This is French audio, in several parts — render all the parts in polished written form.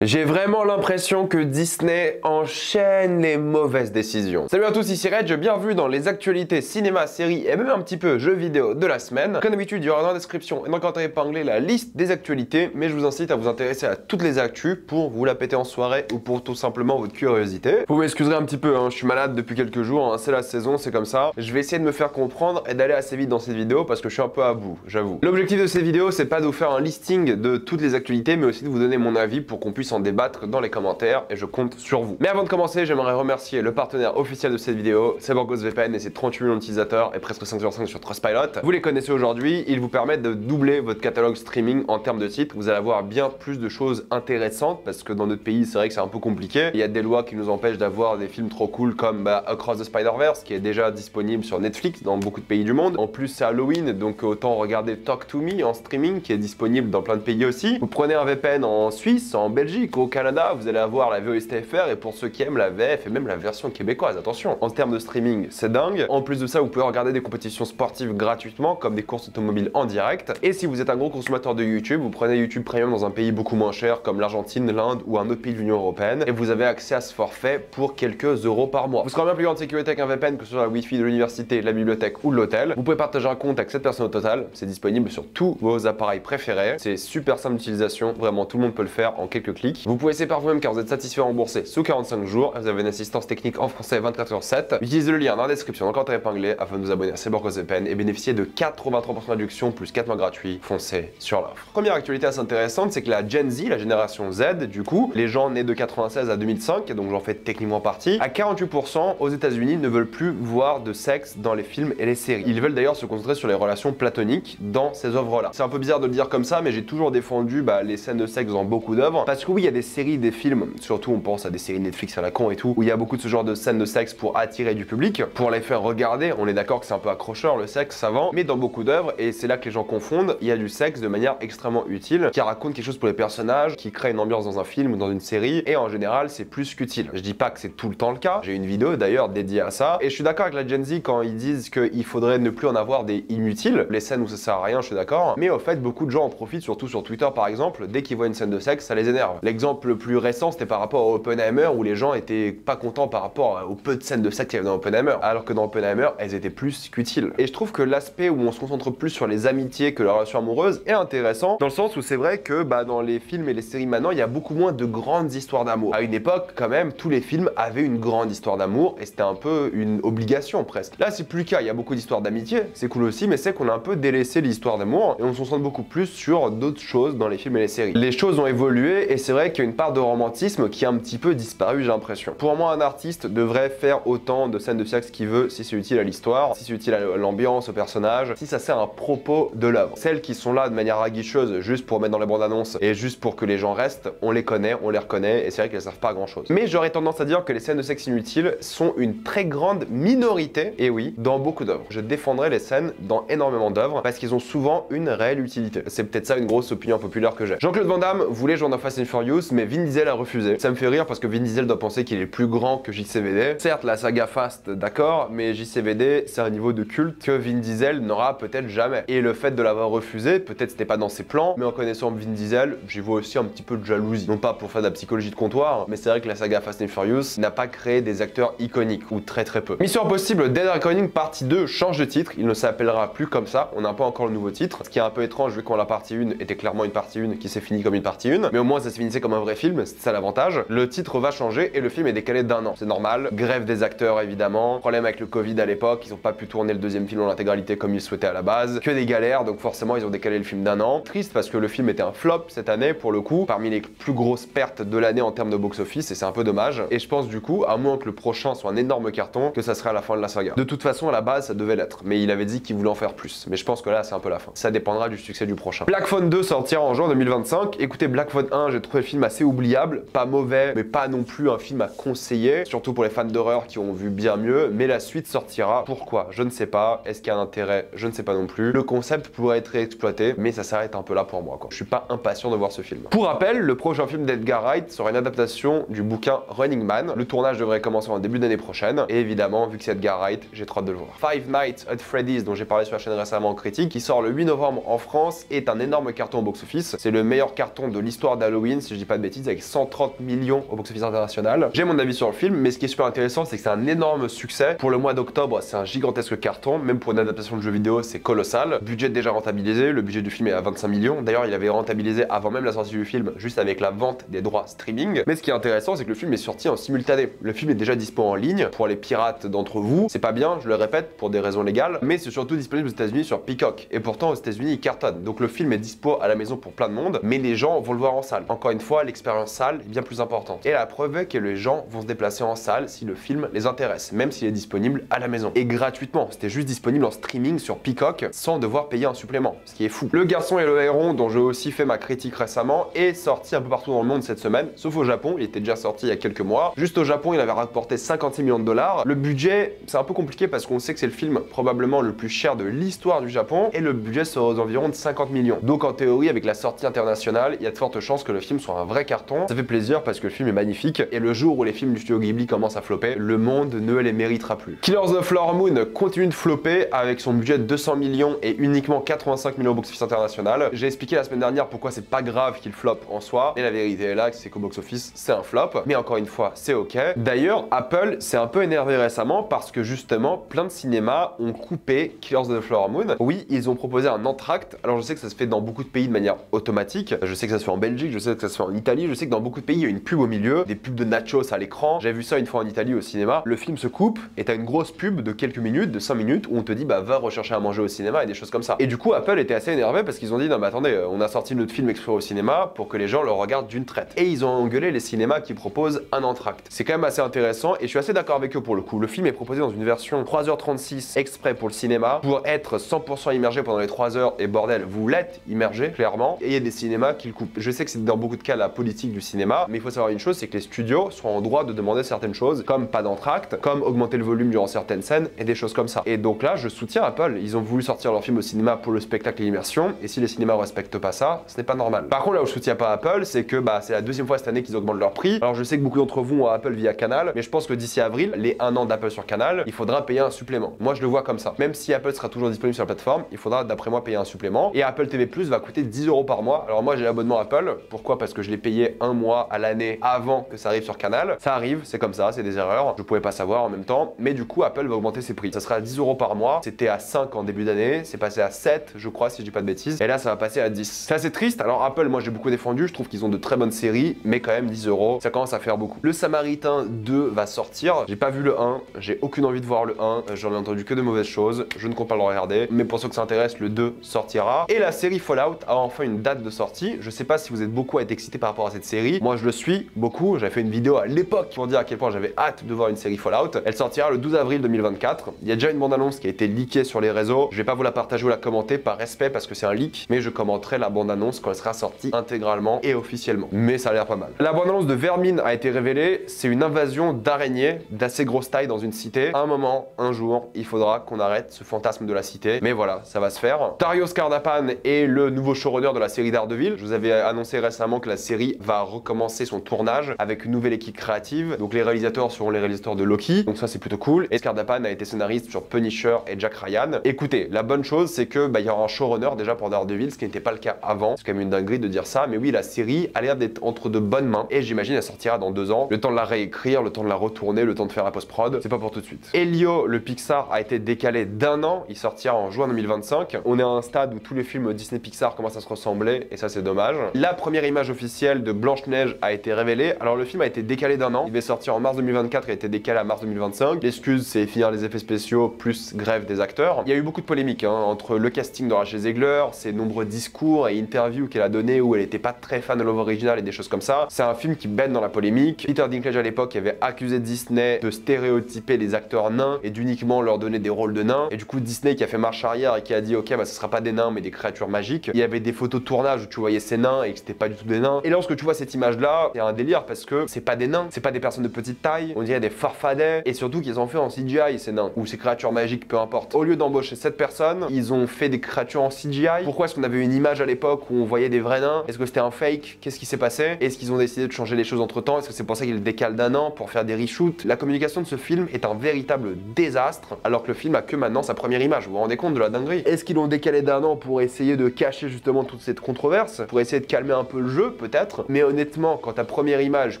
J'ai vraiment l'impression que Disney enchaîne les mauvaises décisions. Salut à tous, ici Reg, bienvenue dans les actualités cinéma, séries et même un petit peu jeux vidéo de la semaine. Comme d'habitude, il y aura dans la description et dans le commentaire épinglé la liste des actualités, mais je vous incite à vous intéresser à toutes les actus pour vous la péter en soirée ou pour tout simplement votre curiosité. Vous m'excuserez un petit peu, je suis malade depuis quelques jours, c'est la saison, c'est comme ça. Je vais essayer de me faire comprendre et d'aller assez vite dans cette vidéo parce que je suis un peu à bout, j'avoue. L'objectif de ces vidéos, c'est pas de vous faire un listing de toutes les actualités, mais aussi de vous donner mon avis pour qu'on puisse en débattre dans les commentaires et je compte sur vous. Mais avant de commencer, j'aimerais remercier le partenaire officiel de cette vidéo, c'est BorgosVPN et ses 38 millions d'utilisateurs et presque 5 sur 5 sur Trustpilot. Vous les connaissez aujourd'hui, ils vous permettent de doubler votre catalogue streaming en termes de titres. Vous allez avoir bien plus de choses intéressantes parce que dans notre pays, c'est vrai que c'est un peu compliqué. Il y a des lois qui nous empêchent d'avoir des films trop cool comme Across the Spider-Verse qui est déjà disponible sur Netflix dans beaucoup de pays du monde. En plus, c'est Halloween, donc autant regarder Talk to Me en streaming qui est disponible dans plein de pays aussi. Vous prenez un VPN en Suisse, en Belgique, au Canada, vous allez avoir la VOSTFR et pour ceux qui aiment la VF et même la version québécoise, attention. En termes de streaming, c'est dingue. En plus de ça, vous pouvez regarder des compétitions sportives gratuitement comme des courses automobiles en direct. Et si vous êtes un gros consommateur de YouTube, vous prenez YouTube Premium dans un pays beaucoup moins cher comme l'Argentine, l'Inde ou un autre pays de l'Union Européenne et vous avez accès à ce forfait pour quelques euros par mois. Vous serez en bien plus grande sécurité avec un VPN que ce soit la Wi-Fi de l'université, la bibliothèque ou de l'hôtel. Vous pouvez partager un compte avec 7 personnes au total. C'est disponible sur tous vos appareils préférés. C'est super simple d'utilisation. Vraiment, tout le monde peut le faire en quelques clics. Vous pouvez essayer par vous-même car vous êtes satisfait remboursé sous 45 jours. Vous avez une assistance technique en français 24/7. Utilisez le lien dans la description, dans le commentaire épinglé afin de vous abonner à BorgosVPN et bénéficier de 83% de réduction plus 4 mois gratuits. Foncez sur l'offre. Première actualité assez intéressante, c'est que la Gen Z, la génération Z, du coup, les gens nés de 96 à 2005, donc j'en fais techniquement partie, à 48% aux États-Unis ne veulent plus voir de sexe dans les films et les séries. Ils veulent d'ailleurs se concentrer sur les relations platoniques dans ces œuvres-là. C'est un peu bizarre de le dire comme ça, mais j'ai toujours défendu les scènes de sexe dans beaucoup d'œuvres. Parce que oui, il y a des séries, des films, surtout on pense à des séries Netflix à la con et tout, où il y a beaucoup de ce genre de scènes de sexe pour attirer du public, pour les faire regarder. On est d'accord que c'est un peu accrocheur le sexe, ça vend, mais dans beaucoup d'œuvres, et c'est là que les gens confondent, il y a du sexe de manière extrêmement utile, qui raconte quelque chose pour les personnages, qui crée une ambiance dans un film ou dans une série, et en général c'est plus qu'utile. Je dis pas que c'est tout le temps le cas, j'ai une vidéo d'ailleurs dédiée à ça, et je suis d'accord avec la Gen Z quand ils disent qu'il faudrait ne plus en avoir des inutiles, les scènes où ça sert à rien, je suis d'accord, mais au fait beaucoup de gens en profitent, surtout sur Twitter par exemple, dès qu'ils voient une scène de sexe, ça les énerve. L'exemple le plus récent c'était par rapport à Oppenheimer où les gens étaient pas contents par rapport aux peu de scènes de sexe qu'il y avait dans Oppenheimer, alors que dans Oppenheimer elles étaient plus qu'utiles. Et je trouve que l'aspect où on se concentre plus sur les amitiés que la relation amoureuse est intéressant, dans le sens où c'est vrai que dans les films et les séries maintenant il y a beaucoup moins de grandes histoires d'amour. À une époque quand même tous les films avaient une grande histoire d'amour et c'était un peu une obligation presque. Là c'est plus le cas, il y a beaucoup d'histoires d'amitié, c'est cool aussi, mais c'est qu'on a un peu délaissé l'histoire d'amour et on se concentre beaucoup plus sur d'autres choses dans les films et les séries. Les choses ont évolué et c'est vrai qu'il y a une part de romantisme qui a un petit peu disparu, j'ai l'impression. Pour moi un artiste devrait faire autant de scènes de sexe qu'il veut si c'est utile à l'histoire, si c'est utile à l'ambiance, au personnage, si ça sert à un propos de l'œuvre. Celles qui sont là de manière aguicheuse juste pour mettre dans les bandes annonces et juste pour que les gens restent, on les connaît, on les reconnaît et c'est vrai qu'elles servent pas à grand chose. Mais j'aurais tendance à dire que les scènes de sexe inutiles sont une très grande minorité, et oui, dans beaucoup d'œuvres. Je défendrai les scènes dans énormément d'œuvres parce qu'ils ont souvent une réelle utilité. C'est peut-être ça une grosse opinion populaire que j'ai. Jean-Claude Van Damme voulait jouer dans Fast and Furious, mais Vin Diesel a refusé. Ça me fait rire parce que Vin Diesel doit penser qu'il est plus grand que JCVD. Certes, la saga Fast, d'accord, mais JCVD, c'est un niveau de culte que Vin Diesel n'aura peut-être jamais. Et le fait de l'avoir refusé, peut-être c'était pas dans ses plans, mais en connaissant Vin Diesel, j'y vois aussi un petit peu de jalousie. Non pas pour faire de la psychologie de comptoir, mais c'est vrai que la saga Fast and Furious n'a pas créé des acteurs iconiques, ou très peu. Mission Impossible Dead Reckoning partie 2 change de titre, il ne s'appellera plus comme ça, on n'a pas encore le nouveau titre, ce qui est un peu étrange vu qu'on la partie 1 était clairement une partie 1 qui s'est finie comme une partie 1, mais au moins ça se finissait comme un vrai film, c'est ça l'avantage. Le titre va changer et le film est décalé d'un an, c'est normal, grève des acteurs évidemment, problème avec le Covid à l'époque, ils ont pas pu tourner le deuxième film en intégralité comme ils souhaitaient à la base, que des galères, donc forcément ils ont décalé le film d'un an. Triste parce que le film était un flop cette année pour le coup, parmi les plus grosses pertes de l'année en termes de box-office et c'est un peu dommage. Et je pense du coup, à moins que le prochain soit un énorme carton, que ça serait à la fin de la saga. De toute façon à la base ça devait l'être, mais il avait dit qu'il voulait en faire plus. Mais je pense que là c'est un peu la fin. Ça dépendra du succès du prochain. Black Phone 2 sortira en juin 2025. Écoutez, Black Phone 1, j'ai trouvé le film assez oubliable, pas mauvais, mais pas non plus un film à conseiller, surtout pour les fans d'horreur qui ont vu bien mieux. Mais la suite sortira. Pourquoi? Je ne sais pas. Est-ce qu'il y a un intérêt? Je ne sais pas non plus. Le concept pourrait être réexploité, mais ça s'arrête un peu là pour moi, quoi. Je suis pas impatient de voir ce film. Pour rappel, le prochain film d'Edgar Wright sera une adaptation du bouquin Running Man. Le tournage devrait commencer en début d'année prochaine. Et évidemment, vu que c'est Edgar Wright, j'ai trop hâte de le voir. Five Nights at Freddy's, dont j'ai parlé sur la chaîne récemment en critique, qui sort le 8 novembre en France, est un énorme carton au box-office. C'est le meilleur carton de l'histoire d'Halloween, si si je dis pas de bêtises, avec 130 millions au box-office international. J'ai mon avis sur le film, mais ce qui est super intéressant, c'est que c'est un énorme succès. Pour le mois d'octobre, c'est un gigantesque carton, même pour une adaptation de jeu vidéo, c'est colossal. Budget déjà rentabilisé, le budget du film est à 25 millions. D'ailleurs, il avait rentabilisé avant même la sortie du film, juste avec la vente des droits streaming. Mais ce qui est intéressant, c'est que le film est sorti en simultané. Le film est déjà dispo en ligne pour les pirates d'entre vous. C'est pas bien, je le répète, pour des raisons légales, mais c'est surtout disponible aux États-Unis sur Peacock. Et pourtant, aux États-Unis, il cartonne. Donc le film est dispo à la maison pour plein de monde, mais les gens vont le voir en salle. Encore une fois, l'expérience salle est bien plus importante. Et la preuve est que les gens vont se déplacer en salle si le film les intéresse, même s'il est disponible à la maison. Et gratuitement, c'était juste disponible en streaming sur Peacock sans devoir payer un supplément, ce qui est fou. Le Garçon et le Héron, dont j'ai aussi fait ma critique récemment, est sorti un peu partout dans le monde cette semaine, sauf au Japon. Il était déjà sorti il y a quelques mois. Juste au Japon, il avait rapporté 56 millions de dollars. Le budget, c'est un peu compliqué parce qu'on sait que c'est le film probablement le plus cher de l'histoire du Japon et le budget sera aux environs de 50 millions. Donc en théorie, avec la sortie internationale, il y a de fortes chances que le film soit un vrai carton. Ça fait plaisir parce que le film est magnifique et le jour où les films du studio Ghibli commencent à flopper, le monde ne les méritera plus. Killers of the Flower Moon continue de flopper avec son budget de 200 millions et uniquement 85 millions au box-office international. J'ai expliqué la semaine dernière pourquoi c'est pas grave qu'il flop en soi, et la vérité est là, c'est qu'au box-office, c'est un flop. Mais encore une fois, c'est ok. D'ailleurs, Apple s'est un peu énervé récemment parce que justement, plein de cinémas ont coupé Killers of the Flower Moon. Oui, ils ont proposé un entracte. Alors je sais que ça se fait dans beaucoup de pays de manière automatique. Je sais que ça se fait en Belgique, je sais que ça se fait en Italie, je sais que dans beaucoup de pays, il y a une pub au milieu, des pubs de nachos à l'écran. J'ai vu ça une fois en Italie au cinéma. Le film se coupe et t'as une grosse pub de quelques minutes, de 5 minutes, où on te dit bah va rechercher à manger au cinéma et des choses comme ça. Et du coup, Apple était assez énervé parce qu'ils ont dit non mais attendez, on a sorti notre film exprès au cinéma pour que les gens le regardent d'une traite. Et ils ont engueulé les cinémas qui proposent un entracte. C'est quand même assez intéressant et je suis assez d'accord avec eux pour le coup. Le film est proposé dans une version 3h36 exprès pour le cinéma pour être 100% immergé pendant les 3 heures et bordel, vous l'êtes immergé clairement et il y a des cinémas qui le coupent. Je sais que c'est dans beaucoup de cas la politique du cinéma, mais il faut savoir une chose, c'est que les studios sont en droit de demander certaines choses comme pas d'entracte, comme augmenter le volume durant certaines scènes et des choses comme ça. Et donc là, je soutiens Apple. Ils ont voulu sortir leur film au cinéma pour le spectacle et l'immersion et si les cinémas respectent pas ça, ce n'est pas normal. Par contre, là où je soutiens pas Apple, c'est que c'est la deuxième fois cette année qu'ils augmentent leur prix. Alors je sais que beaucoup d'entre vous ont Apple via Canal, mais je pense que d'ici avril, les 1 an d'Apple sur Canal, il faudra payer un supplément. Moi, je le vois comme ça. Même si Apple sera toujours disponible sur la plateforme, il faudra d'après moi payer un supplément. Et Apple TV+ va coûter 10 € par mois. Alors moi, j'ai l'abonnement Apple. Pourquoi? Parce que je l'ai payé un mois à l'année avant que ça arrive sur Canal. Ça arrive, c'est comme ça, c'est des erreurs. Je pouvais pas savoir en même temps. Mais du coup, Apple va augmenter ses prix. Ça sera à 10 € par mois. C'était à 5 en début d'année. C'est passé à 7, je crois, si je dis pas de bêtises. Et là, ça va passer à 10. C'est assez triste. Alors Apple, moi, j'ai beaucoup défendu. Je trouve qu'ils ont de très bonnes séries, mais quand même 10 €, ça commence à faire beaucoup. Le Samaritain 2 va sortir. J'ai pas vu le 1. J'ai aucune envie de voir le 1. J'en ai entendu que de mauvaises choses. Je ne compte pas le regarder. Mais pour ceux que ça intéresse, le 2 sortira. Et la série Fallout a enfin une date de sortie. Je sais pas si vous êtes beaucoup à être excité par rapport à cette série. Moi, je le suis beaucoup. J'avais fait une vidéo à l'époque pour dire à quel point j'avais hâte de voir une série Fallout. Elle sortira le 12 avril 2024. Il y a déjà une bande-annonce qui a été leakée sur les réseaux. Je vais pas vous la partager ou la commenter par respect parce que c'est un leak, mais je commenterai la bande-annonce quand elle sera sortie intégralement et officiellement. Mais ça a l'air pas mal. La bande-annonce de Vermine a été révélée. C'est une invasion d'araignées d'assez grosse taille dans une cité. À un moment, un jour, il faudra qu'on arrête ce fantasme de la cité. Mais voilà, ça va se faire. Dario Scardapan est le nouveau showrunner de la série Daredevil. Je vous avais annoncé récemment que la série va recommencer son tournage avec une nouvelle équipe créative. Donc les réalisateurs seront les réalisateurs de Loki. Donc ça c'est plutôt cool. Et Scardapan a été scénariste sur Punisher et Jack Ryan. Écoutez, la bonne chose c'est que il y aura un showrunner déjà pour Daredevil, ce qui n'était pas le cas avant. C'est quand même une dinguerie de dire ça. Mais oui, la série a l'air d'être entre de bonnes mains. Et j'imagine elle sortira dans 2 ans. Le temps de la réécrire, le temps de la retourner, le temps de faire la post-prod. C'est pas pour tout de suite. Elio, le Pixar, a été décalé d'1 an. Il sortira en juin 2025. On est à un stade où tous les films Disney Pixar commencent à se ressembler et ça c'est dommage. La première image officielle de Blanche-Neige a été révélée. Alors le film a été décalé d'1 an. Il devait sortir en mars 2024 et a été décalé à mars 2025. L'excuse c'est finir les effets spéciaux plus grève des acteurs. Il y a eu beaucoup de polémiques entre le casting de Rachel Zegler, ses nombreux discours et interviews qu'elle a donné où elle était pas très fan de l'œuvre originale et des choses comme ça. C'est un film qui baigne dans la polémique. Peter Dinklage à l'époque avait accusé Disney de stéréotyper les acteurs nains et d'uniquement leur donner des rôles de nains. Et du coup Disney qui a fait marche arrière et qui a dit ok ce sera pas des nains mais des créatures magiques. Il y avait des photos de tournage où tu voyais ces nains et que c'était pas du tout des nains. Et lorsque tu vois cette image là, c'est un délire parce que c'est pas des nains, c'est pas des personnes de petite taille, on dirait des farfadets et surtout qu'ils ont fait en CGI ces nains ou ces créatures magiques, peu importe. Au lieu d'embaucher cette personne, ils ont fait des créatures en CGI. Pourquoi est-ce qu'on avait une image à l'époque où on voyait des vrais nains? Est-ce que c'était un fake? Qu'est-ce qui s'est passé? Est-ce qu'ils ont décidé de changer les choses entre temps? Est-ce que c'est pour ça qu'ils le décalent d'1 an pour faire des reshoots? La communication de ce film est un véritable désastre alors que le film a que maintenant sa première image. Vous vous rendez compte de la dinguerie? Est-ce qu'ils l'ont décalé d'1 an pour essayer de cacher justement toute cette controverse, pour essayer de calmer un peu le jeu? peut-être, mais honnêtement, quand ta première image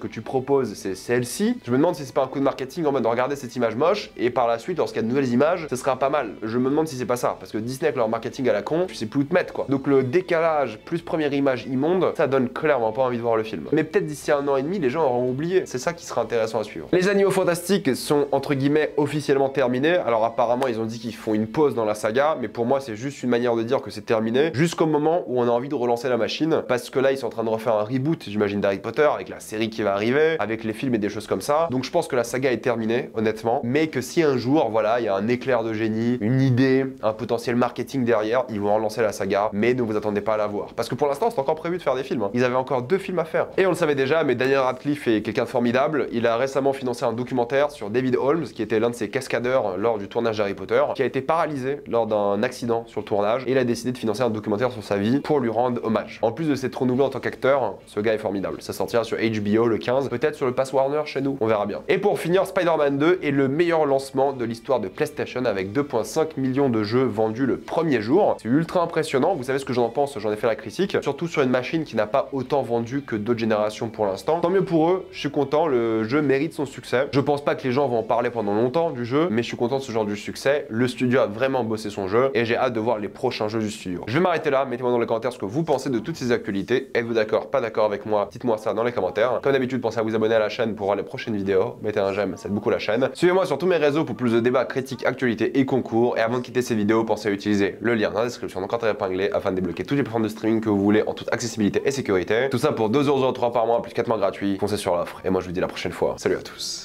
que tu proposes, c'est celle-ci, je me demande si c'est pas un coup de marketing en mode regarder cette image moche, et par la suite, lorsqu'il y a de nouvelles images, ce sera pas mal. Je me demande si c'est pas ça, parce que Disney avec leur marketing à la con, tu sais plus où te mettre quoi. Donc le décalage plus première image immonde, ça donne clairement pas envie de voir le film. Mais peut-être d'ici 1 an et demi, les gens auront oublié. C'est ça qui sera intéressant à suivre. Les Animaux Fantastiques sont entre guillemets officiellement terminés. Alors apparemment, ils ont dit qu'ils font une pause dans la saga, mais pour moi, c'est juste une manière de dire que c'est terminé, jusqu'au moment où on a envie de relancer la machine, parce que là, ils sont en train de refaire un reboot, j'imagine, d'Harry Potter, avec la série qui va arriver, avec les films et des choses comme ça. Donc je pense que la saga est terminée, honnêtement, mais que si un jour, voilà, il y a un éclair de génie, une idée, un potentiel marketing derrière, ils vont relancer la saga, mais ne vous attendez pas à la voir. Parce que pour l'instant, c'est encore prévu de faire des films. Hein. Ils avaient encore 2 films à faire. Et on le savait déjà, mais Daniel Radcliffe est quelqu'un de formidable. Il a récemment financé un documentaire sur David Holmes, qui était l'un de ses cascadeurs lors du tournage d'Harry Potter, qui a été paralysé lors d'un accident sur le tournage, et il a décidé de financer un documentaire sur sa vie pour lui rendre hommage. En plus de s'être renouvelé en tant qu'acteur, ce gars est formidable. Ça sortira sur HBO le 15, peut-être sur le Pass Warner chez nous, on verra bien. Et pour finir, Spider-Man 2 est le meilleur lancement de l'histoire de PlayStation avec 2,5 millions de jeux vendus le premier jour. C'est ultra impressionnant, vous savez ce que j'en pense, j'en ai fait la critique, surtout sur une machine qui n'a pas autant vendu que d'autres générations pour l'instant. Tant mieux pour eux, je suis content, le jeu mérite son succès. Je pense pas que les gens vont en parler pendant longtemps du jeu, mais je suis content de ce genre de succès. Le studio a vraiment bossé son jeu et j'ai hâte de voir les prochains jeux du studio. Je vais m'arrêter là, mettez-moi dans les commentaires ce que vous pensez de toutes ces actualités. Êtes-vous d'accord, pas d'accord avec moi? Dites-moi ça dans les commentaires. Comme d'habitude, pensez à vous abonner à la chaîne pour voir les prochaines vidéos. Mettez un j'aime, ça aide beaucoup la chaîne. Suivez-moi sur tous mes réseaux pour plus de débats, critiques, actualités et concours. Et avant de quitter ces vidéos, pensez à utiliser le lien dans la description, donc en épinglé, afin de débloquer toutes les plateformes de streaming que vous voulez en toute accessibilité et sécurité. Tout ça pour 2,03€ par mois plus 4 mois gratuits. Foncez sur l'offre. Et moi je vous dis à la prochaine fois. Salut à tous.